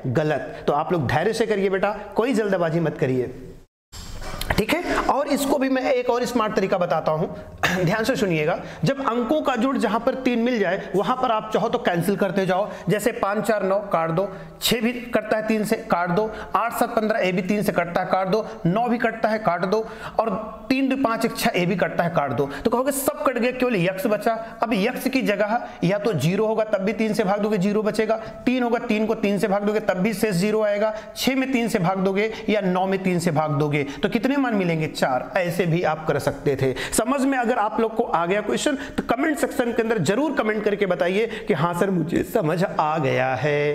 गलत। तो आप लोग धैर्य से करिए बेटा, कोई जल्दबाजी मत करिए, ठीक है। और इसको भी मैं एक और स्मार्ट तरीका बताता हूं, ध्यान से सुनिएगा। जब अंकों का जोड़ जहां पर 3 मिल जाए वहां पर आप चाहो तो कैंसिल करते जाओ, जैसे 5 4 9 काट दो, 6 भी कटता है 3 से काट दो, 8 7 15 ए भी 3 से कटता है काट दो, 9 भी कटता है काट दो, और 3 2 5 1 6 ए भी कटता है काट दो। तो कहोगे सब कट गए, केवल यक्स बचा। अब यक्स की जगह या तो 0 होगा तब भी 3 से भाग दोगे 0 बचेगा, 3 होगा 3 को 3 से भाग दोगे तब भी शेष 0 आएगा, 6 में 3 से भाग दोगे या 9 में 3 से भाग दोगे तो कितने मान मिलेंगे? 4। ऐसे भी आप कर सकते थे। समझ में अगर आप लोग को आ गया क्वेश्चन तो कमेंट सेक्शन के अंदर जरूर कमेंट करके बताइए कि हाँ सर मुझे समझ आ गया है,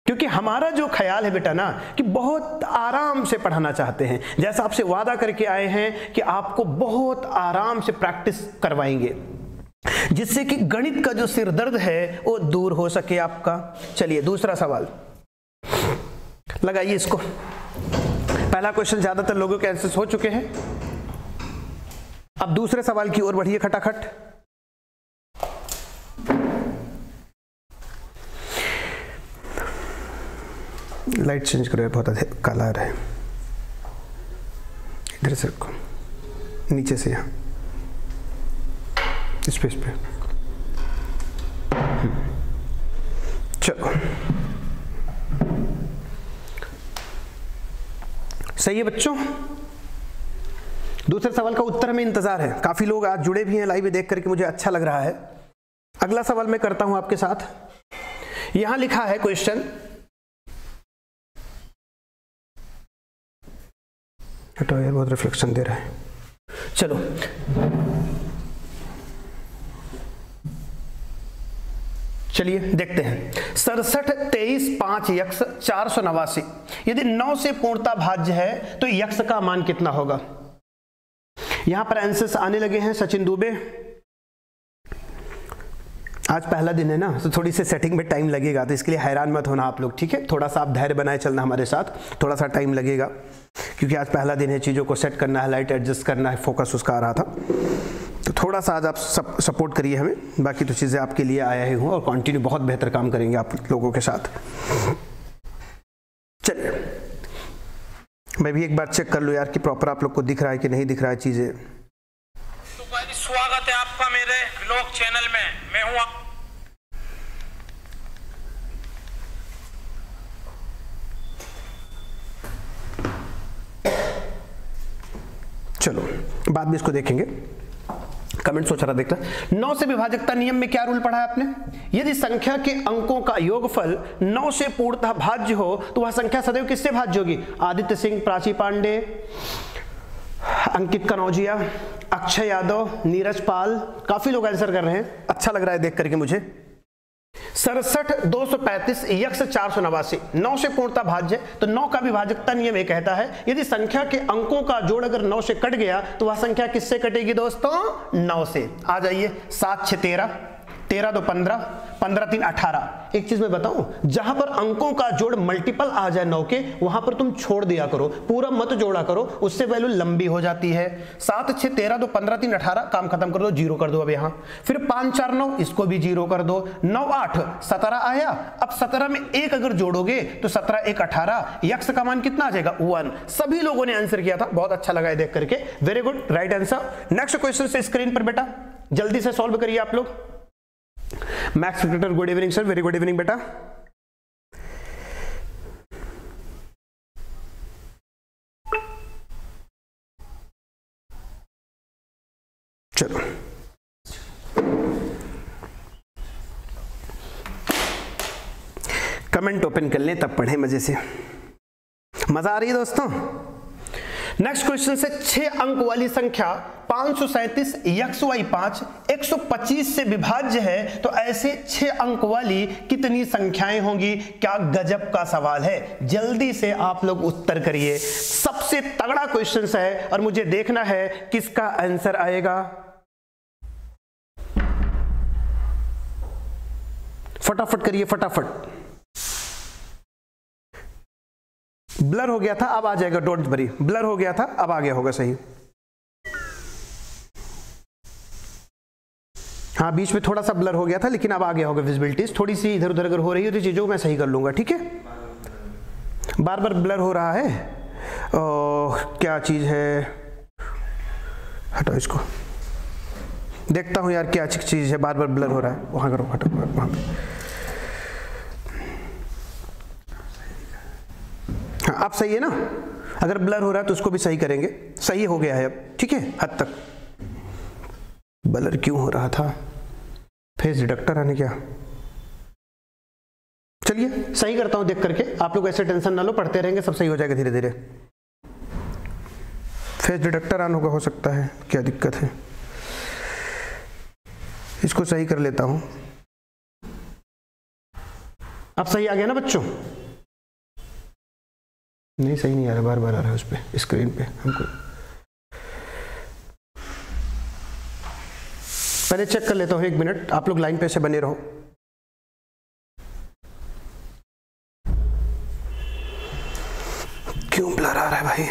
क्योंकि हमारा जो ख्याल है बेटा ना कि बहुत आराम से पढ़ाना चाहते हैं। जैसा आपसे वादा करके आए हैं कि आपको बहुत आराम से प्रैक्टिस करवाएंगे, जिससे कि गणित का जो सिरदर्द है वो दूर हो सके आपका। चलिए दूसरा सवाल लगाइए इसको। पहला क्वेश्चन ज्यादातर लोगों के आंसर्स हो चुके हैं, अब दूसरे सवाल की ओर बढ़िए खटाखट। लाइट चेंज करो, बहुत अधिक काला आ रहा है। इधर से रखो, नीचे से यहाँ इस पे चलो सही है बच्चों। दूसरे सवाल का उत्तर हमें इंतजार है, काफी लोग आज जुड़े भी हैं लाइव देख करके, मुझे अच्छा लग रहा है। अगला सवाल मैं करता हूं आपके साथ। यहां लिखा है क्वेश्चन, हटो यार बहुत रिफ्लेक्शन दे रहा है। चलो चलिए देखते हैं। 67 23 5 यक्स 489, यदि 9 से पूर्णता भाज्य है तो यक्स का मान कितना होगा? यहां पर आंसर्स आने लगे हैं। सचिन दुबे, आज पहला दिन है ना तो थोड़ी सी सेटिंग में टाइम लगेगा, तो इसके लिए हैरान मत होना आप लोग, ठीक है। थोड़ा सा आप धैर्य बनाए चलना हमारे साथ, थोड़ा सा टाइम लगेगा क्योंकि आज पहला दिन है, चीज़ों को सेट करना है, लाइट एडजस्ट करना है, फोकस उसका आ रहा था, तो थोड़ा सा आज आप सपोर्ट करिए हमें। बाकी तो चीज़ें आपके लिए आया ही हूँ और कंटिन्यू बहुत बेहतर काम करेंगे आप लोगों के साथ। चलिए मैं भी एक बार चेक कर लूँ यार कि प्रॉपर आप लोग को दिख रहा है कि नहीं दिख रहा है चीज़ें। तो स्वागत है आपका मेरे व्लॉग चैनल में। मैं हूँ चलो बाद में इसको देखेंगे। कमेंट सोच रहा देखता। 9 से विभाजकता नियम में क्या रूल पढ़ा है आपने? यदि संख्या के अंकों का योगफल 9 से पूर्णतः भाज्य हो तो वह संख्या सदैव किससे भाज्य होगी? आदित्य सिंह, प्राची पांडे, अंकित कनौजिया, अक्षय यादव, नीरज पाल, काफी लोग आंसर कर रहे हैं, अच्छा लग रहा है देख करके मुझे। 67 235 यक्स 489, 9 से पूर्णता भाज्य, तो 9 का विभाजकता नियम ये कहता है यदि संख्या के अंकों का जोड़ अगर 9 से कट गया तो वह संख्या किससे कटेगी दोस्तों? 9 से। आ जाइए, 7 6 13, 13 2 15, 15 3 18। एक चीज मैं बताऊं, जहां पर अंकों का जोड़ मल्टीपल आ जाए 9 के, वहां पर तुम छोड़ दिया करो, पूरा मत जोड़ा करो, उससे वैल्यू लंबी हो जाती है। 7 6 13 2 15 3 18, काम खत्म कर दो, 0 कर दो अब यहां। फिर 5 4 9, इसको भी 0 कर दो। 9 8 17 आया। अब 17 में 1 अगर जोड़ोगे तो 17 1 18, यक्स का मान कितना आ जाएगा? 1। सभी लोगों ने आंसर किया था, बहुत अच्छा लगा देख करके, very good, right answer. Next question से स्क्रीन पर बेटा जल्दी से सॉल्व करिए आप लोग। Max cricketer, good evening sir, very good evening बेटा। चलो कमेंट ओपन कर लें तब पढ़ें मजे से, मजा आ रही है दोस्तों। नेक्स्ट क्वेश्चन से 6 अंक वाली संख्या 537 यक्स वाई 5 125 से विभाज्य है तो ऐसे 6 अंक वाली कितनी संख्याएं होंगी? क्या गजब का सवाल है, जल्दी से आप लोग उत्तर करिए। सबसे तगड़ा क्वेश्चन है और मुझे देखना है किसका आंसर आएगा। फटाफट करिए फटाफट। ब्लर हो गया था, अब आ जाएगा, डोंट वरी। ब्लर हो गया था, अब आ गया होगा सही। हाँ बीच में थोड़ा सा ब्लर हो गया था लेकिन अब आ गया होगा विजिबिलिटीज। थोड़ी सी इधर उधर अगर हो रही है तो चीजों को मैं सही कर लूंगा, ठीक है। बार बार ब्लर हो रहा है। क्या चीज़ है, हटाओ इसको, देखता हूँ यार क्या चीज़ है, बार बार ब्लर हो रहा है। वहाँ करो, हटाओ वहाँ पे। हाँ अब सही है ना? अगर ब्लर हो रहा है तो उसको भी सही करेंगे। सही हो गया है अब, ठीक है हद तक। ब्लर क्यों हो रहा था? फेस डिटेक्टर आने क्या? चलिए सही करता हूं देख करके, आप लोग ऐसे टेंशन ना लो, पढ़ते रहेंगे सब सही हो जाएगा धीरे धीरे। फेस डिटेक्टर ऑन होगा, हो सकता है, क्या दिक्कत है? इसको सही कर लेता हूं। अब सही आ गया ना बच्चों? नहीं सही नहीं आ रहा, बार बार आ रहा है उस पे स्क्रीन पे हमको। पहले चेक कर लेता हूं, 1 मिनट, आप लोग लाइन पे से बने रहो। क्यों ब्लर आ रहा है भाई?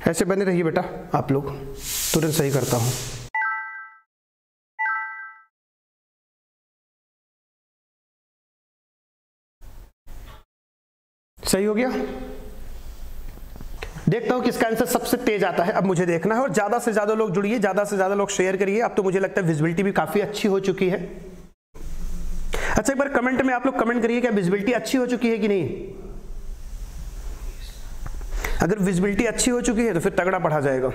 ऐसे बने रहिए बेटा आप लोग, तुरंत सही करता हूं। सही हो गया? देखता हूं किसका आंसर सबसे तेज आता है, अब मुझे देखना है। और ज्यादा से ज्यादा लोग जुड़िए, ज्यादा से ज्यादा लोग शेयर करिए। अब तो मुझे लगता है विजिबिलिटी भी काफी अच्छी हो चुकी है। अच्छा एक बार कमेंट में आप लोग कमेंट करिए, क्या विजिबिलिटी अच्छी हो चुकी है कि नहीं? अगर विजिबिलिटी अच्छी हो चुकी है तो फिर तगड़ा पढ़ा जाएगा।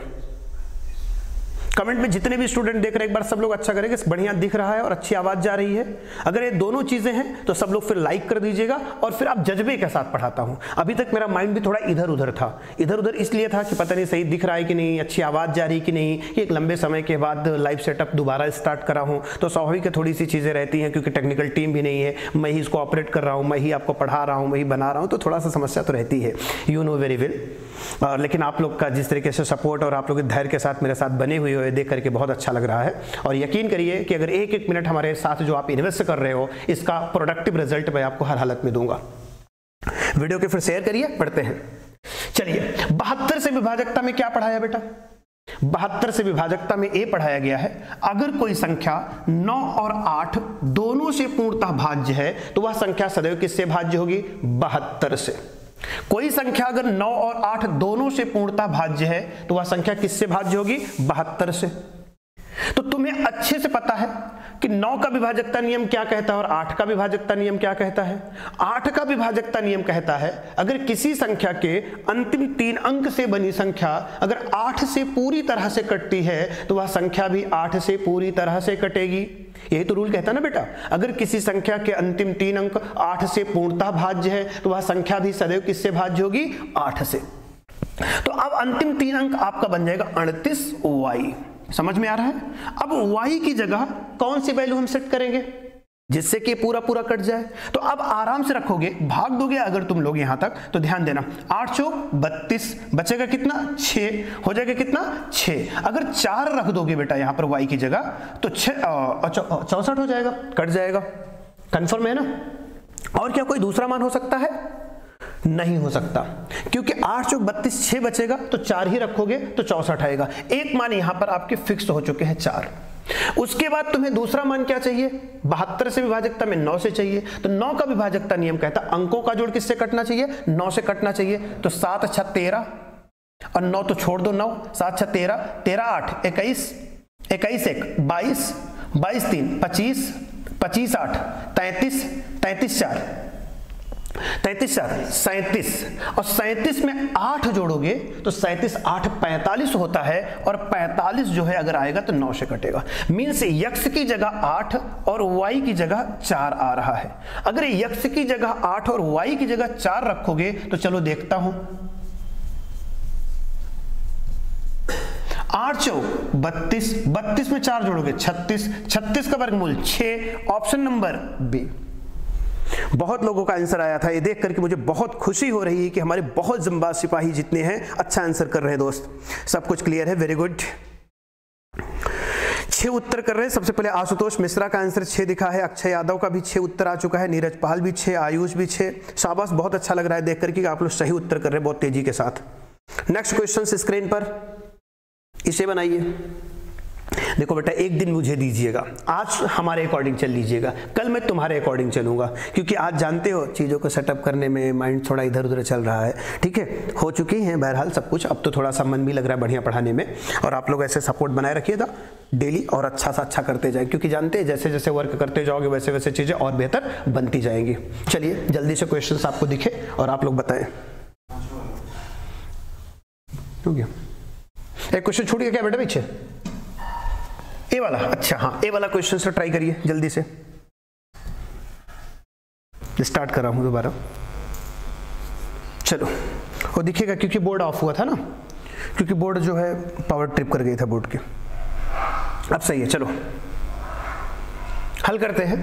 कमेंट में जितने भी स्टूडेंट देख रहे हैं एक बार सब लोग अच्छा करेंगे, बढ़िया दिख रहा है और अच्छी आवाज जा रही है। अगर ये दोनों चीजें हैं तो सब लोग फिर लाइक कर दीजिएगा। और फिर आप जज्बे के साथ पढ़ाता हूं। अभी तक मेरा माइंड भी थोड़ा इधर उधर था, इधर उधर इसलिए था कि पता नहीं सही दिख रहा है कि नहीं, अच्छी आवाज जा रही कि नहीं, कि एक लंबे समय के बाद लाइव सेटअप दोबारा स्टार्ट करा हूं तो स्वाभाविक है थोड़ी सी चीजें रहती हैं, क्योंकि टेक्निकल टीम भी नहीं है, मैं ही इसको ऑपरेट कर रहा हूं, मैं ही आपको पढ़ा रहा हूं, मैं ही बना रहा हूं, तो थोड़ा सा समस्या तो रहती है, यू नो वेरी वेल। लेकिन आप लोग का जिस तरीके से सपोर्ट और आप लोग धैर्य के साथ मेरे साथ बने हुए हो, देख करके बहुत अच्छा लग रहा है। और यकीन करिए कि अगर एक एक मिनट हमारे साथ जो आप इन्वेस्ट कर रहे हो, इसका प्रोडक्टिव रिजल्ट मैं आपको हर हालत में दूंगा। वीडियो के फिर शेयर करिए, पढ़ते हैं। चलिए 72 से विभाजकता में क्या पढ़ाया बेटा? 72 से विभाजकता में ये पढ़ाया गया है, अगर कोई संख्या 9 और 8 दोनों से पूर्णतः भाज्य है तो वह संख्या सदैव किससे भाज्य होगी? 72 से। कोई संख्या अगर 9 और 8 दोनों से पूर्णतः भाज्य है तो वह संख्या किससे भाज्य होगी? 72 से। तो तुम्हें अच्छे से पता है कि 9 का विभाजकता नियम क्या कहता है और 8 का विभाजकता नियम क्या कहता है। 8 का विभाजकता नियम कहता है अगर किसी संख्या के अंतिम 3 अंक से बनी संख्या अगर 8 से पूरी तरह से कटती है तो वह संख्या भी 8 से पूरी तरह से कटेगी। यही तो रूल कहता है ना बेटा, अगर किसी संख्या के अंतिम 3 अंक 8 से पूर्णतः भाज्य है तो वह संख्या भी सदैव किससे भाज्य होगी? 8 से। तो अब अंतिम 3 अंक आपका बन जाएगा 38y। समझ में आ रहा है? अब y की जगह कौन सी वैल्यू हम सेट करेंगे जिससे कि पूरा पूरा कट जाए? तो अब आराम से रखोगे, भाग दोगे अगर तुम लोग यहां तक तो ध्यान देना, 8 चौक 32, बचेगा कितना? 6, हो जाएगा कितना? 6। अगर 4 रख दोगे बेटा यहां पर y की जगह तो 64 हो जाएगा, कट जाएगा। कंफर्म है ना? और क्या कोई दूसरा मान हो सकता है? नहीं हो सकता, क्योंकि 8 चौक 32, 6 बचेगा तो 4 ही रखोगे तो 64 आएगा। एक मान यहां पर आपके फिक्स हो चुके हैं 4। उसके बाद तुम्हें दूसरा मान क्या चाहिए? 72 से विभाजकता में 9 से चाहिए। तो 9 का विभाजकता नियम कहता है अंकों का जोड़ किससे कटना चाहिए? 9 से कटना चाहिए। तो 7 6 13 और 9 तो छोड़ दो 9, 7 6 13, 13 8 21, 21 1 22, 22 3 25, 25 8 33, 33 4 33 4 37 और 37 में 8 जोड़ोगे तो 37 8 45 होता है और 45 जो है अगर आएगा तो 9 से कटेगा। मीन्स यक्ष की जगह 8 और y की जगह 4 आ रहा है। अगर यक्ष की जगह 8 और y की जगह 4 रखोगे तो चलो देखता हूं, 8 चौक 32, 32 में 4 जोड़ोगे 36, 36 का वर्गमूल 6, ऑप्शन नंबर बी। बहुत लोगों का आंसर आया था, ये देख करके मुझे बहुत खुशी हो रही है कि हमारे बहुत जंबाज सिपाही जितने हैं अच्छा आंसर कर रहे हैं दोस्त। सब कुछ क्लियर है, वेरी गुड। 6 उत्तर कर रहे हैं। सबसे पहले आशुतोष मिश्रा का आंसर 6 दिखा है, अक्षय यादव का भी 6 उत्तर आ चुका है, नीरज पाल भी 6, आयुष भी 6। शाबाश, बहुत अच्छा लग रहा है देख करके आप लोग सही उत्तर कर रहे हैं बहुत तेजी के साथ। नेक्स्ट क्वेश्चन स्क्रीन पर, इसे बनाइए। देखो बेटा, एक दिन मुझे दीजिएगा, आज हमारे अकॉर्डिंग चल लीजिएगा, कल मैं तुम्हारे अकॉर्डिंग चलूंगा, क्योंकि आज जानते हो चीज़ों को सेटअप करने में माइंड थोड़ा इधर उधर चल रहा है। ठीक है, हो चुकी हैं बहरहाल सब कुछ, अब तो थोड़ा सा मन भी लग रहा है बढ़िया पढ़ाने में, और आप लोग ऐसे सपोर्ट बनाए रखिएगा डेली और अच्छा सा अच्छा करते जाए, क्योंकि जानते हैं जैसे जैसे वर्क करते जाओगे वैसे वैसे चीज़ें और बेहतर बनती जाएंगी। चलिए जल्दी से क्वेश्चन आपको दिखे और आप लोग बताएं। हो गया, एक क्वेश्चन छूट गया क्या बेटा पीछे? ए वाला, अच्छा हाँ, ए वाला क्वेश्चन से ट्राई करिए जल्दी से। स्टार्ट कर रहा हूं दोबारा, चलो। वो दिखेगा क्योंकि बोर्ड ऑफ हुआ था ना, क्योंकि बोर्ड जो है पावर ट्रिप कर गई था बोर्ड के। अब सही है, चलो हल करते हैं।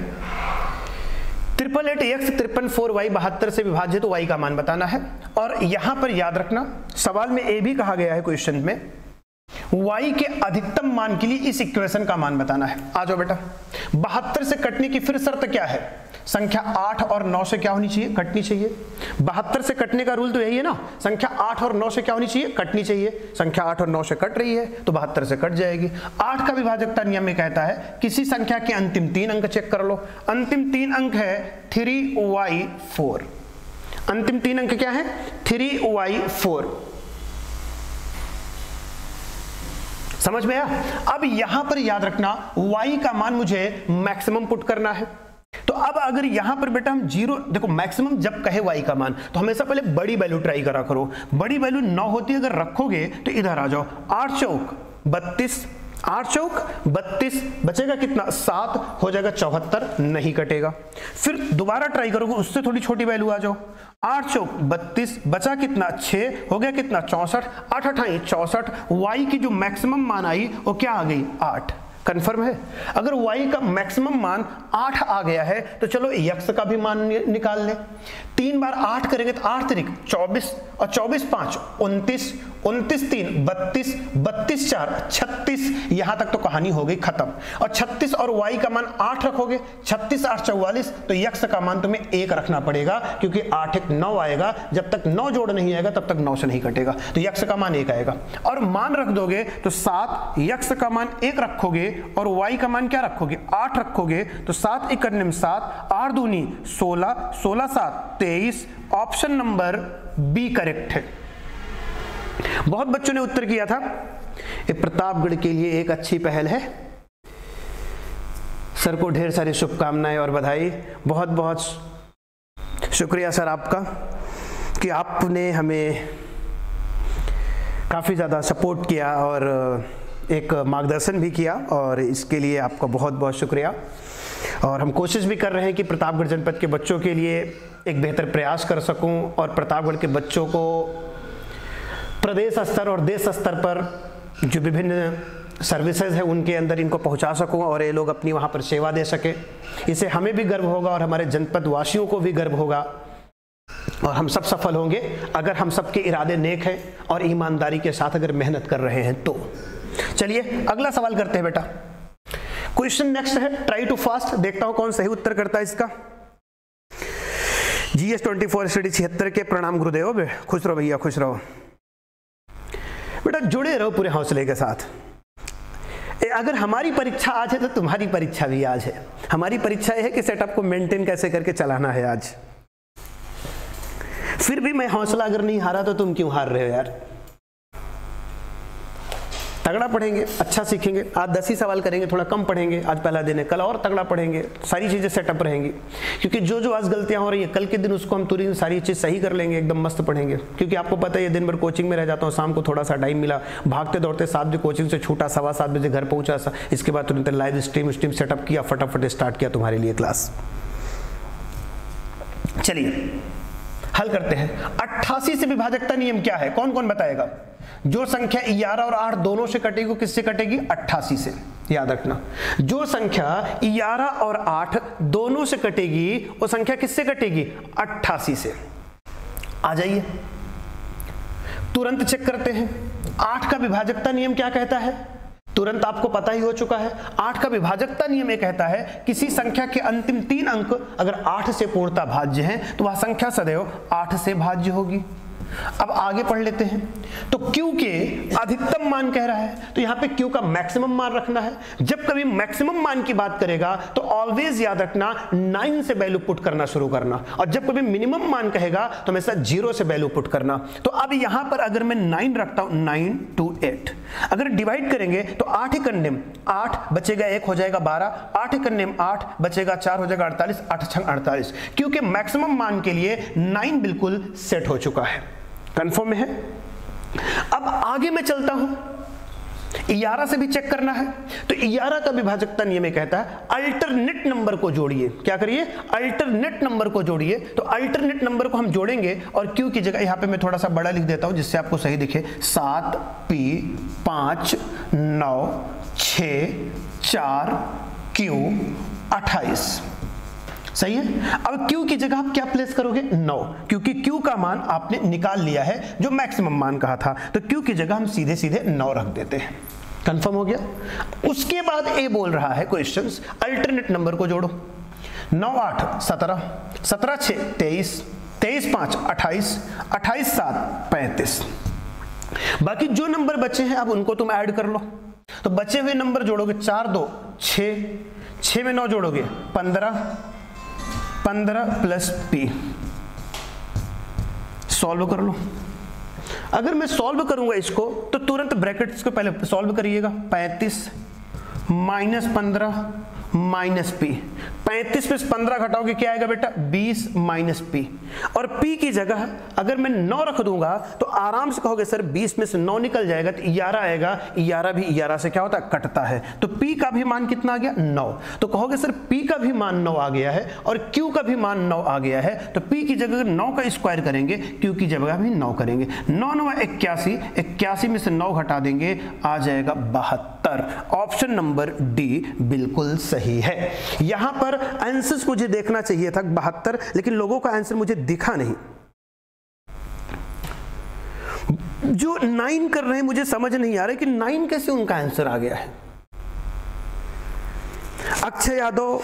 888x 53 y 72 से विभाज्य, तो y का मान बताना है। और यहां पर याद रखना, सवाल में ए भी कहा गया है क्वेश्चन में, y के अधिकतम मान के लिए इस इक्वेशन का मान बताना है। आ जाओ बेटा, 72 से कटने की फिर शर्त क्या है? संख्या 8 और 9 से क्या होनी चाहिए? कटनी चाहिए। 72 से कटने का रूल तो यही है ना, संख्या 8 और 9 से क्या होनी चाहिए? कटनी चाहिए। संख्या 8 और 9 से कट रही है तो 72 से कट जाएगी। 8 का विभाजकता नियम में कहता है किसी संख्या के अंतिम 3 अंक चेक कर लो। अंतिम 3 अंक है 3y4। अंतिम 3 अंक क्या है? 3y4। समझ में आया? अब यहां पर याद रखना, y का मान मुझे मैक्सिमम पुट करना है। तो अब अगर यहां पर बेटा हम 0, देखो मैक्सिमम जब कहे y का मान तो हमेशा पहले बड़ी वैल्यू ट्राई करा करो। बड़ी वैल्यू 9 होती है, अगर रखोगे तो इधर आ जाओ। 8 चौक 32, 8 चौक 32, बचेगा कितना? 7, हो जाएगा 74, नहीं कटेगा। फिर दोबारा ट्राई करोगे, उससे थोड़ी छोटी वैल्यू आ जाओ। 8 चौक 32, बचा कितना? 6, हो गया कितना? 64, 8 अठाई 64। y की जो मैक्सिमम मान आई वो क्या आ गई? 8। कंफर्म है? अगर y का मैक्सिमम मान 8 आ गया है तो चलो x का भी मान निकाल लें। 3 बार 8 करेंगे तो 8 तरीक 24, और 24 5 29, 29 3 32, 32 4 36। यहां तक तो कहानी हो गई खत्म। और 36 और y का मान 8 रखोगे, 36 8 44, तो x का मान तुम्हें 1 रखना पड़ेगा, क्योंकि 8 1 9 आएगा। जब तक 9 जोड़ नहीं आएगा तब तक 9 से नहीं कटेगा, तो x का मान 1 आएगा। और मान रख दोगे तो 7, x का मान 1 रखोगे और y का मान क्या रखोगे? 8 रखोगे, तो 7 1 करने में 7, 8 दूनी 16, 16 7 23। ऑप्शन नंबर बी करेक्ट है। बहुत बच्चों ने उत्तर किया था। ये प्रतापगढ़ के लिए एक अच्छी पहल है। सर को ढेर सारी शुभकामनाएं और बधाई। बहुत बहुत शुक्रिया सर आपका कि आपने हमें काफ़ी ज़्यादा सपोर्ट किया और एक मार्गदर्शन भी किया, और इसके लिए आपका बहुत बहुत शुक्रिया। और हम कोशिश भी कर रहे हैं कि प्रतापगढ़ जनपद के बच्चों के लिए एक बेहतर प्रयास कर सकूं, और प्रतापगढ़ के बच्चों को प्रदेश स्तर और देश स्तर पर जो विभिन्न सर्विसेज है उनके अंदर इनको पहुंचा सकूं, और ये लोग अपनी वहां पर सेवा दे सके। इससे हमें भी गर्व होगा और हमारे जनपद वासियों को भी गर्व होगा, और हम सब सफल होंगे अगर हम सबके इरादे नेक हैं और ईमानदारी के साथ अगर मेहनत कर रहे हैं तो। चलिए अगला सवाल करते हैं बेटा। क्वेश्चन नेक्स्ट है, ट्राई टू फास्ट। देखता हूं कौन सही उत्तर करता है इसका। GS24 स्टडी 76 के प्रणाम गुरुदेव। खुश रहो भैया, खुश रहो बेटा, जुड़े रहो पूरे हौसले के साथ। अगर हमारी परीक्षा आज है तो तुम्हारी परीक्षा भी आज है। हमारी परीक्षा यह है कि सेटअप को मेंटेन कैसे करके चलाना है आज। फिर भी मैं हौसला अगर नहीं हारा तो तुम क्यों हार रहे हो यार? तगड़ा पढ़ेंगे, अच्छा सीखेंगे। आज 10 ही सवाल करेंगे, थोड़ा कम पढ़ेंगे, आज पहला दिन है, कल और तगड़ा पढ़ेंगे, सारी चीज़ें सेटअप रहेंगी। क्योंकि जो जो आज गलतियां हो रही है कल के दिन उसको हम तुरंत सारी चीज़ सही कर लेंगे, एकदम मस्त पढ़ेंगे। क्योंकि आपको पता है ये दिन भर कोचिंग में रह जाता हूँ, शाम को थोड़ा सा टाइम मिला, भागते दौड़ते 7 बजे कोचिंग से छूटा, 7:15 बजे घर पहुँचा, इसके बाद तुरंत लाइव स्ट्रीम सेटअप किया, फटाफट स्टार्ट किया तुम्हारे लिए क्लास। चलिए हल करते हैं। 88 से विभाजकता नियम क्या है? कौन कौन बताएगा? जो संख्या 11 और 8 दोनों से कटेगी वो किससे कटेगी? 88 से। याद रखना, जो संख्या 11 और 8 दोनों से कटेगी वो संख्या किससे कटेगी? 88 से। आ जाइए तुरंत चेक करते हैं। 8 का विभाजकता नियम क्या कहता है? तुरंत आपको पता ही हो चुका है। 8 का विभाजकता नियम ये कहता है किसी संख्या के अंतिम 3 अंक अगर 8 से पूर्णतः भाज्य हैं तो वह संख्या सदैव 8 से भाज्य होगी। अब आगे पढ़ लेते हैं। तो Q के अधिकतम मान कह रहा है, तो यहां पे Q का मैक्सिमम मान रखना है। जब कभी मैक्सिमम मान की बात करेगा तो ऑलवेज याद रखना 9 से वैल्यू पुट करना शुरू करना, और जब कभी मिनिमम मान कहेगा तो हमेशा 0 से वैल्यू पुट करना। तो अब यहां पर अगर मैं 9 रखता हूं, 9 2 8, अगर डिवाइड करेंगे तो 8 ही कन्नेम 8 बचेगा, 1 हो जाएगा 12, 8 ही कन्नेम 8 बचेगा, 4 हो जाएगा 48, 8 6 48, क्योंकि मैक्सिमम मान के लिए 9 बिल्कुल सेट हो चुका है। कंफर्म है? अब आगे मैं चलता हूं, 11 से भी चेक करना है। तो 11 का विभाजकता नियम कहता है अल्टरनेट नंबर को जोड़िए। क्या करिए? अल्टरनेट नंबर को जोड़िए। तो अल्टरनेट नंबर को हम जोड़ेंगे और Q की जगह यहां पे मैं थोड़ा सा बड़ा लिख देता हूं जिससे आपको सही दिखे, 7P 5 9 6 4 Q 28। सही है? अब Q की जगह आप क्या प्लेस करोगे? 9, क्योंकि Q का मान आपने निकाल लिया है जो मैक्सिमम मान कहा था, तो Q की जगह हम सीधे सीधे 9 रख देते हैं। कंफर्म हो गया? उसके बाद ए बोल रहा है क्वेश्चंस, अल्टरनेट नंबर को जोड़ो। 9 8 17, 17 6 23, 23 5 28, 28 7 35। बाकी जो नंबर बचे हैं अब उनको तुम ऐड कर लो। तो बचे हुए नंबर जोड़ोगे, 4 2 6, 6 में 9 जोड़ोगे 15, 15 प्लस P। सॉल्व कर लो। अगर मैं सॉल्व करूंगा इसको तो तुरंत ब्रैकेट्स को पहले सॉल्व करिएगा। 35 माइनस 15 माइनस P, 35 में 15 घटाओगे क्या आएगा बेटा? 20 माइनस P। और P की जगह अगर मैं 9 रख दूंगा तो आराम से कहोगे सर 20 में से 9 निकल जाएगा तो 11 आएगा। 11 भी 11 से क्या होता है? कटता है। तो P का भी मान कितना आ गया? 9। तो कहोगे सर P का भी मान 9 आ गया है और Q का भी मान 9 आ गया है। तो P की जगह 9 का स्क्वायर करेंगे, Q की जगह भी 9 करेंगे। 9 9 81, 81 में से 9 घटा देंगे, आ जाएगा 72। ऑप्शन नंबर डी बिल्कुल सही है। यहां पर आंसर्स मुझे देखना चाहिए था 72, लेकिन लोगों का आंसर मुझे दिखा नहीं। जो 9 कर रहे हैं मुझे समझ नहीं आ रहा है कि 9 कैसे उनका आंसर आ गया है। अक्षय यादव,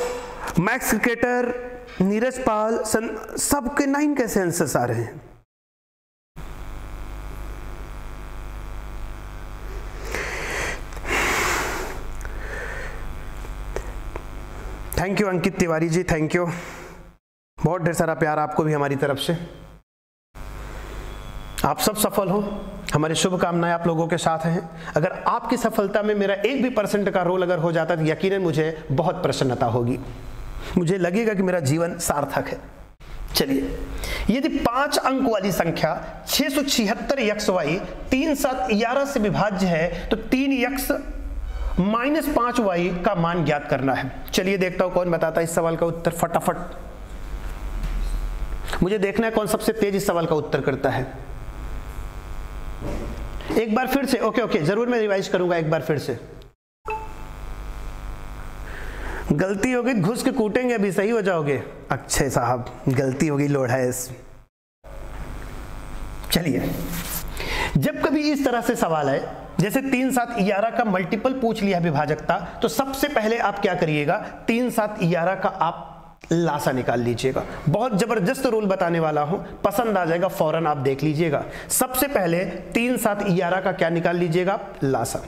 मैक्स क्रिकेटर, नीरज पाल, सबके 9 कैसे आंसर्स आ रहे हैं? Thank you Ankit Tiwari ji, thank you. बहुत ढेर सारा प्यार आपको भी हमारी तरफ से। आप सब सफल हो, हमारी शुभकामनाएं आप लोगों के साथ हैं। अगर आपकी सफलता में मेरा 1 भी % का रोल अगर हो जाता तो यकीनन मुझे बहुत प्रसन्नता होगी, मुझे लगेगा कि मेरा जीवन सार्थक है। चलिए, यदि 5 अंक वाली संख्या 676 XY 3 7 11 से विभाज्य है तो 3x माइनस 5y का मान ज्ञात करना है। चलिए देखता हूं कौन बताता है इस सवाल का उत्तर फटाफट। मुझे देखना है कौन सबसे तेज इस सवाल का उत्तर करता है। एक बार फिर से, ओके जरूर मैं रिवाइज करूंगा एक बार फिर से। गलती हो गई, घुस के कूटेंगे, अभी सही हो जाओगे। अक्षय साहब, गलती होगी, लोढ़ा है। चलिए, जब कभी इस तरह से सवाल आए, जैसे 3 7 11 का मल्टीपल पूछ लिया विभाजकता, तो सबसे पहले आप क्या करिएगा? 3 7 11 का आप लासा निकाल लीजिएगा। बहुत जबरदस्त रूल बताने वाला हूं, पसंद आ जाएगा, फौरन आप देख लीजिएगा। सबसे पहले 3 7 11 का क्या निकाल लीजिएगा? लासा।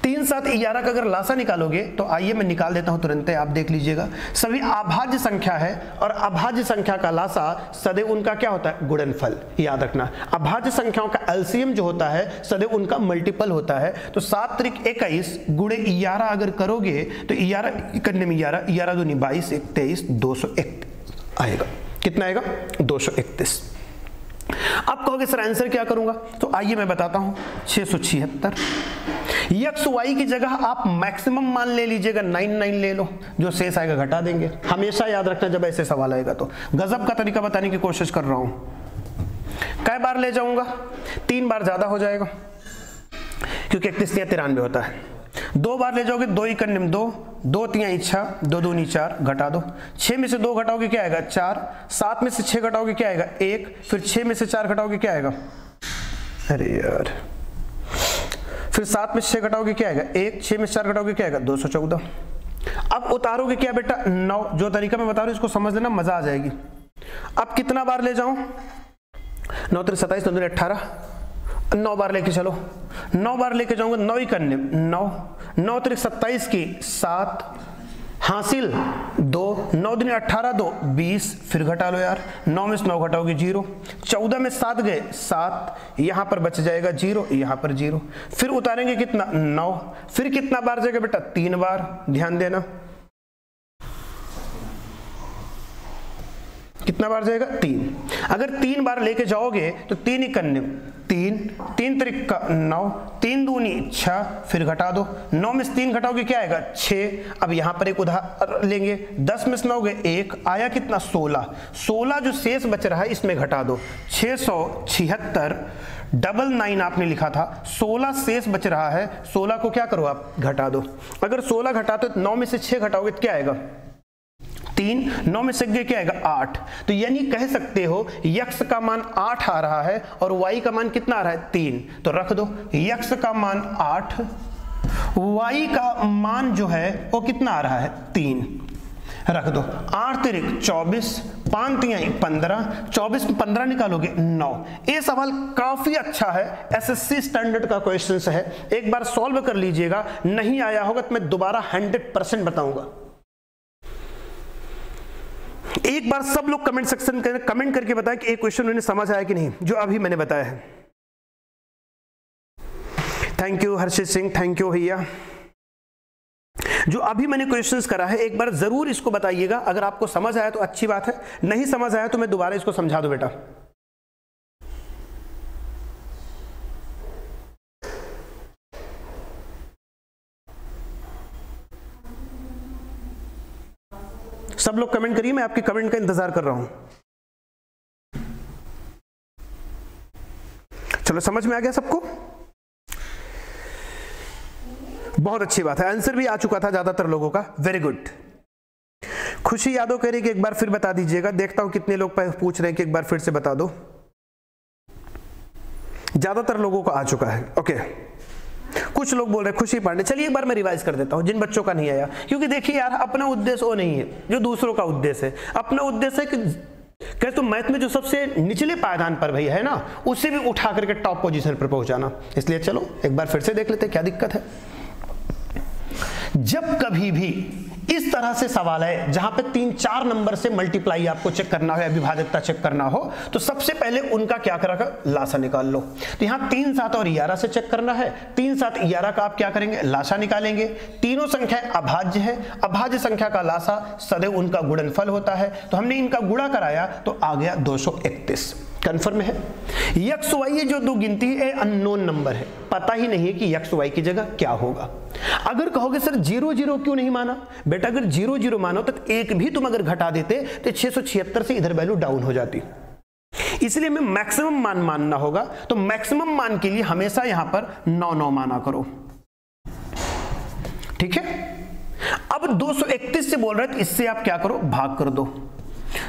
3 7 11 का अगर लासा निकालोगे तो आइए मैं निकाल देता हूं तुरंत, आप देख लीजिएगा। सभी अभाज्य संख्या है और अभाज्य संख्या का लासा सदैव उनका क्या होता है? गुणनफल। याद रखना, अभाज्य संख्याओं का एलसीएम जो होता है सदैव उनका मल्टीपल होता है। तो 7 त्रिक 21 गुणे 11 अगर करोगे तो 11 करने में 11 11 दूनी 22 1 23 201 आएगा। कितना आएगा? 231। अब कहोगे सर आंसर क्या करूंगा? तो आइए मैं बताता हूं। 676 एक्स वाई की जगह आप मैक्सिमम मान ले लीजिएगा, 9 ले लो, जो शेष आएगा घटा देंगे। हमेशा याद रखना जब ऐसे सवाल आएगा तो। गजब का तरीका बताने की कोशिश कर रहा हूं। कै बार ले जाऊंगा? 3 बार ज्यादा हो जाएगा, क्योंकि 31 या 93 होता है। 2 बार ले जाओगे, 2 1 2, 2 3 6, 2 2 4, घटा दो। 6 में से 2 घटाओगे क्या आएगा? 4। 7 में से 6 घटाओगे क्या आएगा? 1। फिर 6 में से 4 घटाओगे क्या आएगा? अरे यार, फिर 7 में 6 घटाओगे क्या आएगा? 1। 6 में 4 घटाओगे क्या आएगा? 214। अब उतारोगे क्या बेटा? 9। जो तरीका मैं बता रहा हूं इसको समझ लेना, मजा आ जाएगी। अब कितना बार ले जाऊं? 9 3 27, 9 2 18, 9 बार लेके चलो, 9 बार लेके जाऊंगा, 9 ही करने 9, 9 3 27 की 7 हासिल 2, 9 दूनी 18, 2 20, फिर घटा लो यार, 9 में से 9 घटाओगे 0, 14 में 7 गए 7, यहां पर बच जाएगा 0, यहां पर 0, फिर उतारेंगे कितना 9, फिर कितना बार जाएगा बेटा 3 बार, ध्यान देना कितना बार जाएगा 3। अगर 3 बार लेके जाओगे तो 3 ही करने 3, 3 त्रिक का 9, 3 दूनी 6, फिर घटा दो, 9 में से 3 घटाओगे क्या आएगा 6। अब यहां पर एक उदाहरण लेंगे, 10 में से 9 गए 1, आया कितना 16, 16 जो शेष बच रहा है इसमें घटा दो, 676 डबल 9 आपने लिखा था, 16 शेष बच रहा है, 16 को क्या करो आप घटा दो। अगर 16 घटाते तो 9 में से 6 घटाओगे तो क्या आएगा 3, 9 में से क्या आएगा 8। तो यानी कह सकते हो x का मान 8 आ रहा है और y का मान कितना आ रहा है 3, तो रख दो x का मान 8, y का मान जो है वो कितना आ रहा है 3, रख दो। 8 तिरिक 24, 5 तिहाई 15, 24 में 15 निकालोगे 9। ये सवाल काफी अच्छा है, एसएससी स्टैंडर्ड का क्वेश्चन है, एक बार सॉल्व कर लीजिएगा, नहीं आया होगा तो मैं दोबारा 100% बताऊंगा। एक बार सब लोग कमेंट सेक्शन में कमेंट करके बताएं कि एक क्वेश्चन उन्हें समझ आया कि नहीं जो अभी मैंने बताया है। Thank you Harshit Singh, thank you भैया। जो अभी मैंने क्वेश्चंस करा है एक बार जरूर इसको बताइएगा, अगर आपको समझ आया तो अच्छी बात है, नहीं समझ आया तो मैं दोबारा इसको समझा दूं बेटा। सब लोग कमेंट करिए, मैं आपके कमेंट का इंतजार कर रहा हूं। चलो समझ में आ गया सबको, बहुत अच्छी बात है, आंसर भी आ चुका था ज्यादातर लोगों का, वेरी गुड। खुशी यादव कह रही कि एक बार फिर बता दीजिएगा, देखता हूं कितने लोग पूछ रहे हैं कि एक बार फिर से बता दो। ज्यादातर लोगों को आ चुका है, ओके। कुछ लोग बोल रहे हैं खुशी पांडे, चलिए एक बार मैं रिवाइज कर देता हूं जिन बच्चों का नहीं आया, क्योंकि देखिए यार अपना उद्देश्य वो नहीं है जो दूसरों का उद्देश्य है। अपना उद्देश्य है कि कहते तो मैथ में जो सबसे निचले पायदान पर भैया है ना, उससे भी उठा करके टॉप पोजीशन पर पहुंचाना। इसलिए चलो एक बार फिर से देख लेते हैं क्या दिक्कत है। जब कभी भी इस तरह से सवाल है जहां पे 3-4 नंबर से मल्टीप्लाई आपको चेक करना हो या विभाजकता चेक करना हो, तो सबसे पहले उनका क्या करेगा लासा निकाल लो। तो यहां 3 7 और 11 से चेक करना है, 3 7 11 का आप क्या करेंगे लासा निकालेंगे। तीनों संख्याएं अभाज्य है, अभाज्य संख्या का लासा सदैव उनका गुणनफल होता है, तो हमने इनका गुणा कराया तो आ गया 231। कंफर्म है। एक्स वाई जो दो गिनती है अननोन नंबर है, पता ही नहीं है कि एक्स वाई की जगह क्या होगा। अगर कहोगे सर 0 0 क्यों नहीं माना, बेटा अगर 0 0 मानो तो एक भी तुम अगर घटा देते तो 676 से इधर वैल्यू डाउन हो जाती, इसलिए हमें मैक्सिमम मान मानना होगा। तो मैक्सिमम मान के लिए हमेशा यहां पर 9 9 माना करो, ठीक है। अब 231 से बोल रहे थे, इससे आप क्या करो भाग कर दो।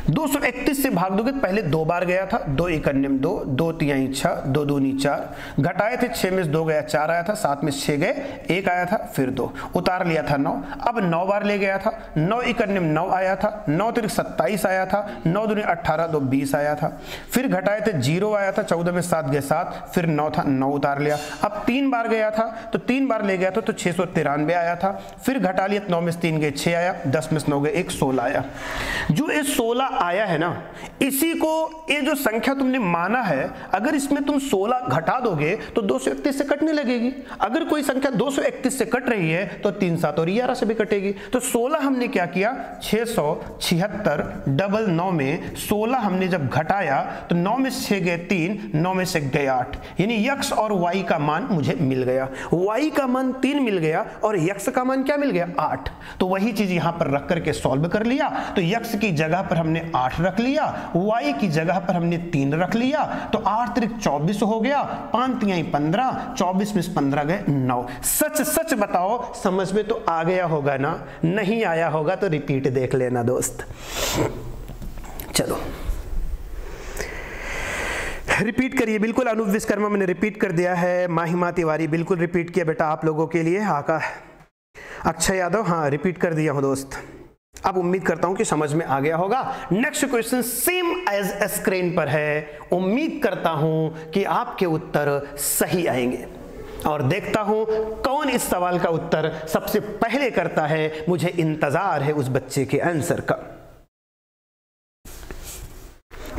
231 से भाग दोगे, पहले 2 बार गया था, 2 इकन्ने में 2, 2 तिहाई 6, 2 दूनी 4, घटाए थे 6 में से 2 गया 4 आया था, 7 में 6 गए 1 आया था, फिर 2 उतार लिया था 9। अब 9 बार ले गया था, 9 इकन्ने में 9 आया था, 9 तिरिक 27 आया था, 9 दूनी 18, 2 20 आया था, फिर घटाए थे 0 आया था, 14 में 7 गए 7, फिर 9 था 9 उतार लिया। अब 3 बार गया था तो 3 बार ले गया था तो 693 आया था, फिर घटा लिया 9 में से 3 गए 6 आया, 10 में से 9 गए 1 16 आया। जो ये 16 आया है ना, इसी को ये जो संख्या तुमने माना है, अगर इसमें तुम 16 घटा दोगे तो 231 से कटने लगेगी। अगर कोई संख्या 231 से कट रही है तो 3 7 और 11 से भी कटेगी। तो 16 हमने क्या किया, 676 डबल 9 में 16 हमने जब घटाया तो 9 में से 6 गए 3, 9 में से गए 8, यानी x और y का मान मुझे मिल गया। y का मान 3 मिल गया और x का मान क्या मिल गया 8। तो वही चीज यहां पर रख करके सॉल्व कर लिया। तो x की जगह पर हमने 8 रख लिया, y की जगह पर हमने 3 रख लिया, तो 8 तिरिक 24 हो गया, 5 तिहाई 15, 24 में से 15 गए 9। सच सच बताओ समझ में तो आ गया होगा ना, नहीं आया होगा तो रिपीट देख लेना दोस्त। चलो रिपीट करिए, बिल्कुल अनूप विश्वकर्मा मैंने रिपीट कर दिया है, माहिमा तिवारी बिल्कुल रिपीट किया बेटा आप लोगों के लिए, अक्षय यादव हाँ रिपीट कर दिया हूं दोस्त। अब उम्मीद करता हूं कि समझ में आ गया होगा। Next question same as screen पर है। उम्मीद करता हूं कि आपके उत्तर सही आएंगे और देखता हूं कौन इस सवाल का उत्तर सबसे पहले करता है। मुझे इंतजार है उस बच्चे के आंसर का।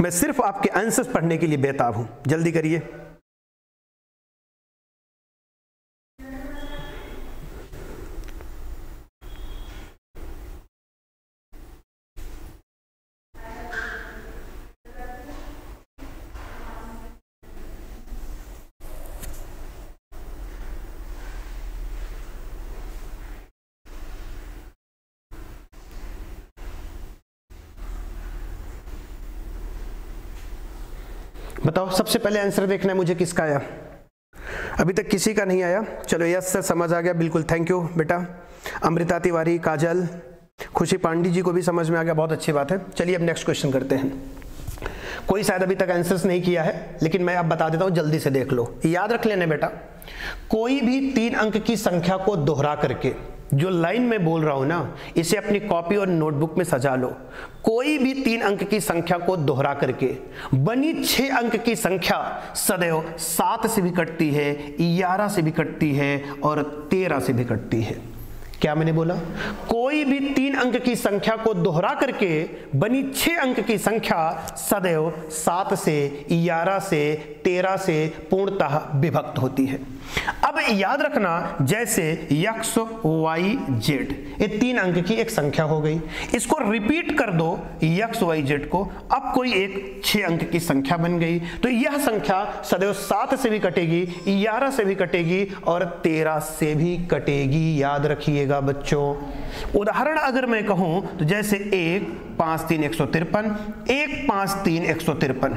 मैं सिर्फ आपके आंसर्स पढ़ने के लिए बेताब हूं, जल्दी करिए। बताओ, सबसे पहले आंसर देखना है मुझे किसका आया। अभी तक किसी का नहीं आया। चलो यस सर, समझ आ गया, बिल्कुल, थैंक यू बेटा। अमृता तिवारी, काजल, खुशी पांडी जी को भी समझ में आ गया, बहुत अच्छी बात है। चलिए अब नेक्स्ट क्वेश्चन करते हैं। कोई शायद अभी तक आंसर्स नहीं किया है, लेकिन मैं अब बता देता हूं, जल्दी से देख लो। याद रख लेना बेटा, कोई भी 3 अंक की संख्या को दोहरा करके, जो लाइन में बोल रहा हूं ना, इसे अपनी कॉपी और नोटबुक में सजा लो। कोई भी 3 अंक की संख्या को दोहरा करके बनी 6 अंक की संख्या सदैव 7 से भी कटती है, 11 से भी कटती है और 13 से भी कटती है। क्या मैंने बोला? कोई भी 3 अंक की संख्या को दोहरा करके बनी 6 अंक की संख्या सदैव 7 से, 11 से, 13 से पूर्णतः विभक्त होती है। अब याद रखना, जैसे x, y, z, ये 3 अंक की एक संख्या हो गई। इसको रिपीट कर दो x, y, z को, अब कोई एक 6 अंक की संख्या बन गई। तो यह संख्या सदैव 7 से भी कटेगी, 11 से भी कटेगी और 13 से भी कटेगी। याद रखिएगा बच्चों। उदाहरण अगर मैं कहूं तो जैसे 1, 5, 3, 153, 1, 5, 3, 153।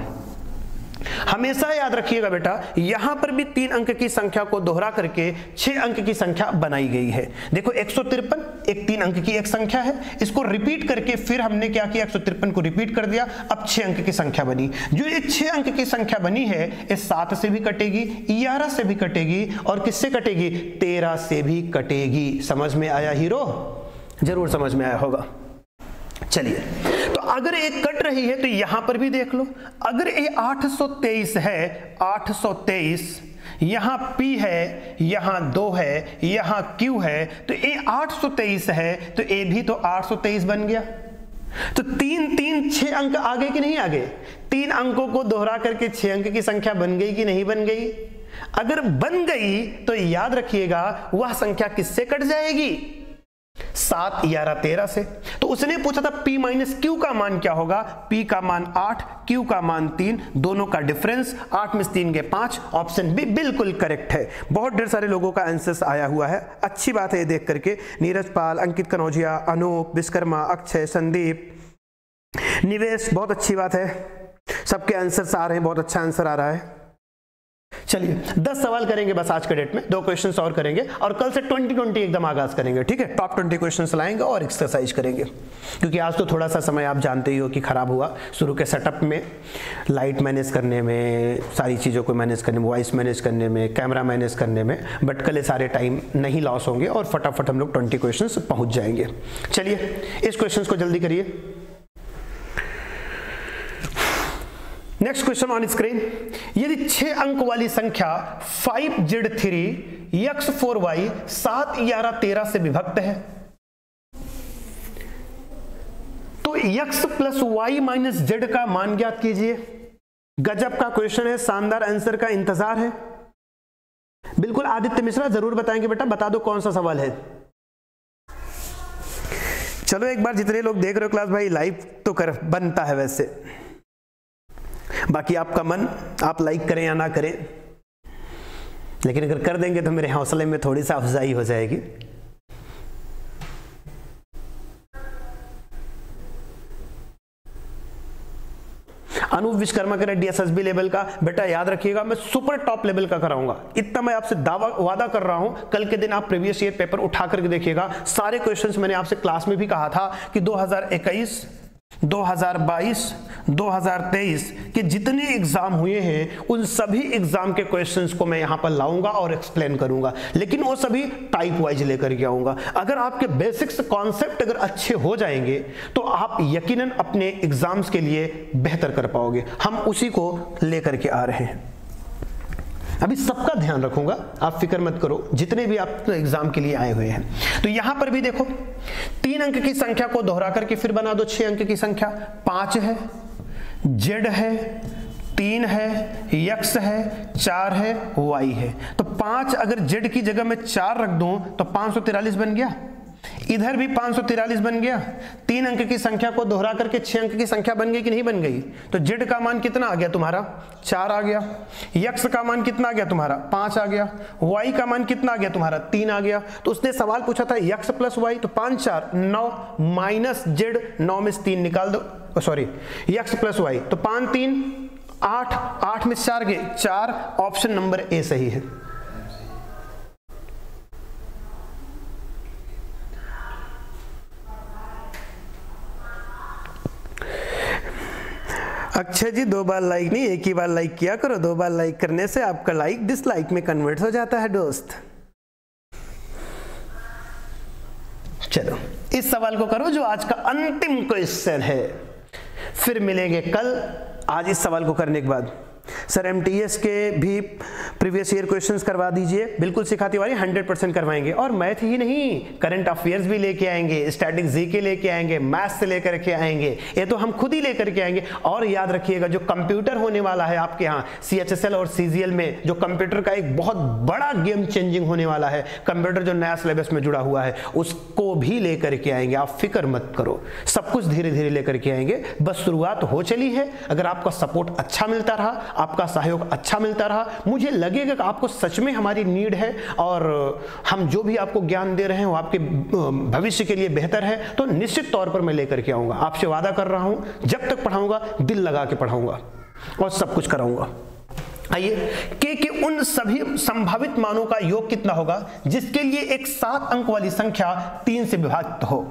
हमेशा याद रखिएगा बेटा, यहां पर भी 3 अंक की संख्या को दोहरा करके 6 अंक की संख्या बनाई गई है। देखो 153 एक 3 अंक की एक संख्या है, इसको रिपीट करके फिर हमने क्या किया, 153 को रिपीट कर दिया, अब 6 अंक की संख्या बनी। जो ये 6 अंक की संख्या बनी है, ये 7 से भी कटेगी, 11 से भी कटेगी और किससे कटेगी, 13 से भी कटेगी। समझ में आया हीरो? जरूर समझ में आया होगा। चलिए, तो अगर एक कट रही है तो यहां पर भी देख लो। अगर ये 823 है, 823, यहां P है, यहां 2 है, यहां Q है, तो ये 823 है, तो ये भी तो 823 बन गया। तो 3, 3, 6 अंक आगे कि नहीं आगे? 3 अंकों को दोहरा करके 6 अंक की संख्या बन गई कि नहीं बन गई? अगर बन गई तो याद रखिएगा वह संख्या किससे कट जाएगी, 7, 11, 13 से। तो उसने पूछा था P माइनस Q का मान क्या होगा। P का मान 8, Q का मान 3, दोनों का डिफरेंस 8 में 3 के 5। ऑप्शन बी बिल्कुल करेक्ट है। बहुत ढेर सारे लोगों का आंसर आया हुआ है, अच्छी बात है ये देख करके। नीरज पाल, अंकित कनौजिया, अनूप, विश्वकर्मा, अक्षय, संदीप, निवेश, बहुत अच्छी बात है। सबके आंसर आ रहे हैं, बहुत अच्छा आंसर आ रहा है। चलिए 10 सवाल करेंगे बस आज के डेट में, 2 क्वेश्चंस और करेंगे और कल से 2020 एकदम आगाज करेंगे। ठीक है, टॉप 20 क्वेश्चंस लाएंगे और एक्सरसाइज करेंगे, क्योंकि आज तो थोड़ा सा समय आप जानते ही हो कि खराब हुआ शुरू के सेटअप में, लाइट मैनेज करने में, सारी चीज़ों को मैनेज करने में, वॉइस मैनेज करने में, कैमरा मैनेज करने में। बट कल सारे टाइम नहीं लॉस होंगे और फटाफट हम लोग 20 क्वेश्चंस पहुंच जाएंगे। चलिए इस क्वेश्चन को जल्दी करिए। नेक्स्ट क्वेश्चन ऑन स्क्रीन, यदि 6 अंक वाली संख्या 5z3 x4y 7, 11, 13 से विभक्त है, तो x plus y minus z का मान ज्ञात कीजिए। गजब का क्वेश्चन है, शानदार आंसर का इंतजार है। बिल्कुल आदित्य मिश्रा जरूर बताएंगे बेटा, बता दो कौन सा सवाल है। चलो एक बार जितने लोग देख रहे हो क्लास भाई, लाइव तो कर बनता है वैसे, बाकी आपका मन, आप लाइक करें या ना करें, लेकिन अगर कर देंगे तो मेरे हौसले में थोड़ी सा अफजाई हो जाएगी। अनूप विश्वकर्मा के DSSB लेवल का बेटा याद रखिएगा, मैं सुपर टॉप लेवल का कराऊंगा, इतना मैं आपसे वादा कर रहा हूं। कल के दिन आप प्रीवियस ईयर पेपर उठा करके देखिएगा, सारे क्वेश्चंस मैंने आपसे क्लास में भी कहा था कि 2021, 2022, 2023 के जितने एग्जाम हुए हैं उन सभी एग्जाम के क्वेश्चंस को मैं यहां पर लाऊंगा और एक्सप्लेन करूंगा, लेकिन वो सभी टाइप वाइज लेकर के आऊंगा। अगर आपके बेसिक्स कॉन्सेप्ट अगर अच्छे हो जाएंगे तो आप यकीनन अपने एग्जाम्स के लिए बेहतर कर पाओगे। हम उसी को लेकर के आ रहे हैं। अभी सबका ध्यान रखूंगा, आप फिक्र मत करो, जितने भी आप एग्जाम के लिए आए हुए हैं। तो यहां पर भी देखो 3 अंक की संख्या को दोहरा करके फिर बना दो 6 अंक की संख्या। 5 है, Z है, 3 है, X है, 4 है, Y है। तो 5 अगर Z की जगह में 4 रख दूं तो 543 बन गया। इधर भी 543 बन गया। 3 अंक की संख्या को दोहरा करके 6 अंक की संख्या बन गई कि नहीं बन गई? तो Z का मान कितना आ गया तुम्हारा? 4 आ गया। X का मान कितना आ गया तुम्हारा? 5 आ गया। Y का मान कितना आ गया तुम्हारा? 3 आ गया। तो उसने सवाल पूछा था X प्लस Y, तो 5 4 9 माइनस Z, 9 में से 3 निकाल दो, सॉरी X प्लस Y, तो 5 3 8, 8 में 4 गए 4। ऑप्शन नंबर ए सही है। अक्षय जी 2 बार लाइक नहीं, एक ही बार लाइक किया करो। 2 बार लाइक करने से आपका लाइक डिसलाइक में कन्वर्ट हो जाता है दोस्त। चलो इस सवाल को करो जो आज का अंतिम क्वेश्चन है, फिर मिलेंगे कल। आज इस सवाल को करने के बाद सर एमटीएस के भी प्रीवियस ईयर क्वेश्चंस करवा दीजिए। बिल्कुल शिखा तिवारी 100% करवाएंगे। और मैथ ही नहीं, करंट अफेयर्स भी लेके आएंगे, स्टैटिक जीके लेके आएंगे, मैथ्स से लेकर के आएंगे, ये तो हम खुद ही लेकर के आएंगे। और याद रखिएगा जो कंप्यूटर होने वाला है आपके यहाँ CHSL और CGL में, जो कंप्यूटर का एक बहुत बड़ा गेम चेंजिंग होने वाला है, कंप्यूटर जो नया सिलेबस में जुड़ा हुआ है, उसको भी लेकर के आएंगे। आप फिक्र मत करो, सब कुछ धीरे धीरे लेकर के आएंगे। बस शुरुआत हो चली है। अगर आपका सपोर्ट अच्छा मिलता रहा, आपका सहयोग अच्छा मिलता रहा, मुझे लगेगा कि आपको सच में हमारी नीड है और हम जो भी आपको ज्ञान दे रहे हैं वो आपके भविष्य के लिए बेहतर है, तो निश्चित तौर पर मैं लेकर के आऊंगा। आपसे वादा कर रहा हूं, जब तक पढ़ाऊंगा दिल लगा के पढ़ाऊंगा और सब कुछ कराऊंगा। आइए, के उन सभी संभावित मानों का योग कितना होगा जिसके लिए एक 7 अंक वाली संख्या 3 से विभाजित हो।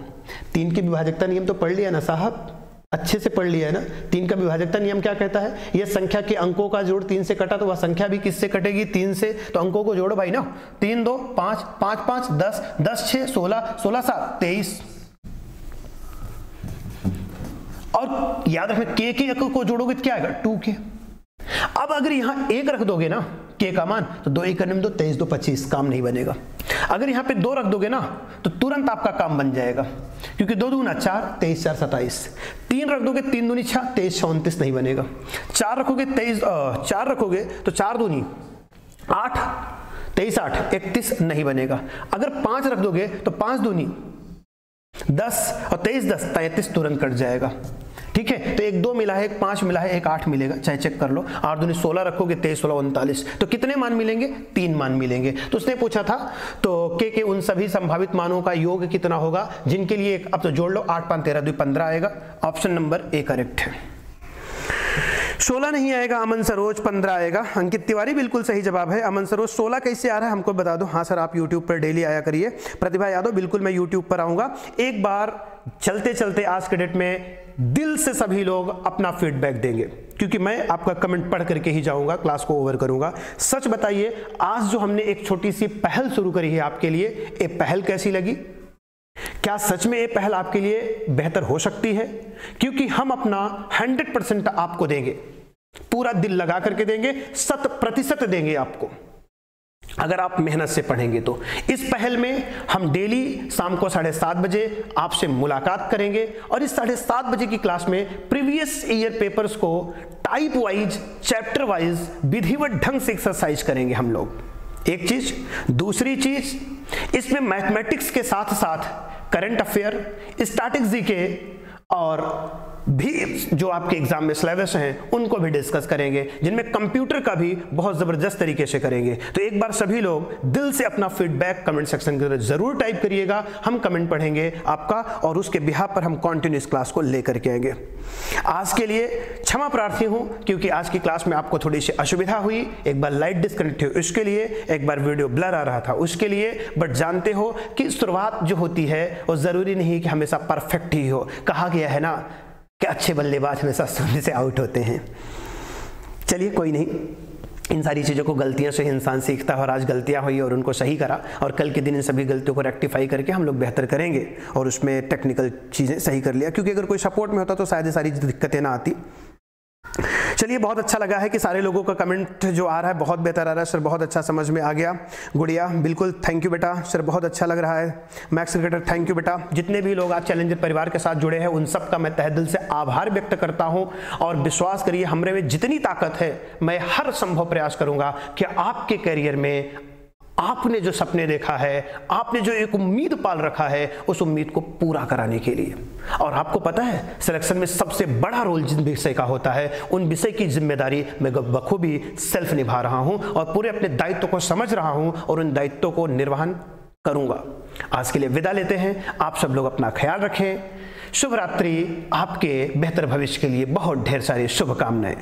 3 की विभाजकता नियम तो पढ़ लिया ना साहब, अच्छे से पढ़ लिया है ना। 3 का विभाजकता नियम क्या कहता है? यह संख्या के अंकों का जोड़ 3 से कटा तो वह संख्या भी किससे कटेगी? 3 से। तो अंकों को जोड़ो भाई ना, 3 2 5 5 5 10 10 6 16 16 7 23। और याद रखना के अंक को जोड़ोगे तो क्या आएगा? 2k। अब अगर यहां 1 रख दोगे ना के का मान, तो 2 1 करने में 2 23 2 25, काम नहीं बनेगा। अगर यहां पे 2 रख दोगे ना तो तुरंत आपका काम बन जाएगा, क्योंकि 2 दूना 4 23 4 27। 3 रख दोगे 3 दूनी 6 23 29 नहीं बनेगा। 4 रखोगे 4 रखोगे तो 4 दूनी 8 23 8 31 नहीं बनेगा। अगर 5 रख दोगे तो 5 दूनी 10 और 23 10 33 तुरंत कट जाएगा। ठीक है, तो 1 2 मिला है, 1 5 मिला है, 1 8 मिलेगा, चाहे चेक कर लो। 8 दूनी 16 रखोगे 23 16 39, तो कितने मान मिलेंगे? 3 मान मिलेंगे। तो उसने पूछा था तो के उन सभी संभावित मानों का योग कितना होगा जिनके लिए अब तो जोड़ लो, 8 5 13 2 15 आएगा। ऑप्शन नंबर ए करेक्ट है। 16 नहीं आएगा, अमन सरोज 15 आएगा। अंकित तिवारी बिल्कुल सही जवाब है। अमन सरोज 16 कैसे आ रहा है हमको बता दो। हाँ सर, आप YouTube पर डेली आया करिए। प्रतिभा यादव बिल्कुल मैं YouTube पर आऊंगा। एक बार चलते चलते आज के डेट में दिल से सभी लोग अपना फीडबैक देंगे, क्योंकि मैं आपका कमेंट पढ़ करके ही जाऊंगा, क्लास को ओवर करूंगा। सच बताइए, आज जो हमने एक छोटी सी पहल शुरू करी है आपके लिए, ये पहल कैसी लगी? क्या सच में ये पहल आपके लिए बेहतर हो सकती है? क्योंकि हम अपना 100% आपको देंगे, पूरा दिल लगा करके देंगे, 100% देंगे आपको, अगर आप मेहनत से पढ़ेंगे तो। इस पहल में हम डेली शाम को 7:30 बजे आपसे मुलाकात करेंगे और इस 7:30 बजे की क्लास में प्रीवियस ईयर पेपर्स को टाइप वाइज, चैप्टर वाइज विधिवत ढंग से एक्सरसाइज करेंगे हम लोग। एक चीज। दूसरी चीज, इसमें मैथमेटिक्स के साथ साथ करंट अफेयर, स्टैटिक जीके और भी जो आपके एग्जाम में सिलेबस हैं उनको भी डिस्कस करेंगे, जिनमें कंप्यूटर का भी बहुत जबरदस्त तरीके से करेंगे। तो एक बार सभी लोग दिल से अपना फीडबैक कमेंट सेक्शन के अंदर जरूर टाइप करिएगा। हम कमेंट पढ़ेंगे आपका और उसके बिहाफ पर हम कंटिन्यूअस क्लास को लेकर के आएंगे। आज के लिए क्षमा प्रार्थी हूं, क्योंकि आज की क्लास में आपको थोड़ी सी असुविधा हुई। एक बार लाइट डिस्कनेक्ट हुई उसके लिए, एक बार वीडियो ब्लर आ रहा था उसके लिए। बट जानते हो कि शुरुआत जो होती है वो जरूरी नहीं कि हमेशा परफेक्ट ही हो। कहा गया है ना, कि अच्छे बल्लेबाज हमेशा शून्य से आउट होते हैं। चलिए कोई नहीं, इन सारी चीज़ों को, गलतियों से इंसान सीखता है और आज गलतियां हुई और उनको सही करा और कल के दिन इन सभी गलतियों को रेक्टिफाई करके हम लोग बेहतर करेंगे और उसमें टेक्निकल चीज़ें सही कर लिया, क्योंकि अगर कोई सपोर्ट में होता तो शायद ये सारी दिक्कतें ना आती। चलिए बहुत अच्छा लगा है कि सारे लोगों का कमेंट जो आ रहा है बहुत बेहतर आ रहा है सर, बहुत अच्छा समझ में आ गया। गुड़िया बिल्कुल थैंक यू बेटा, सर बहुत अच्छा लग रहा है। मैक्स क्रिकेटर थैंक यू बेटा। जितने भी लोग आज चैलेंजर परिवार के साथ जुड़े हैं उन सब का मैं तहे दिल से आभार व्यक्त करता हूं और विश्वास करिए हमरे में जितनी ताकत है मैं हर संभव प्रयास करूंगा कि आपके करियर में आपने जो सपने देखा है, आपने जो एक उम्मीद पाल रखा है, उस उम्मीद को पूरा कराने के लिए। और आपको पता है सिलेक्शन में सबसे बड़ा रोल जिन विषय का होता है उन विषय की जिम्मेदारी मैं बखूबी सेल्फ निभा रहा हूं और पूरे अपने दायित्व को समझ रहा हूं और उन दायित्वों को निर्वहन करूंगा। आज के लिए विदा लेते हैं। आप सब लोग अपना ख्याल रखें। शुभ रात्रि। आपके बेहतर भविष्य के लिए बहुत ढेर सारी शुभकामनाएं।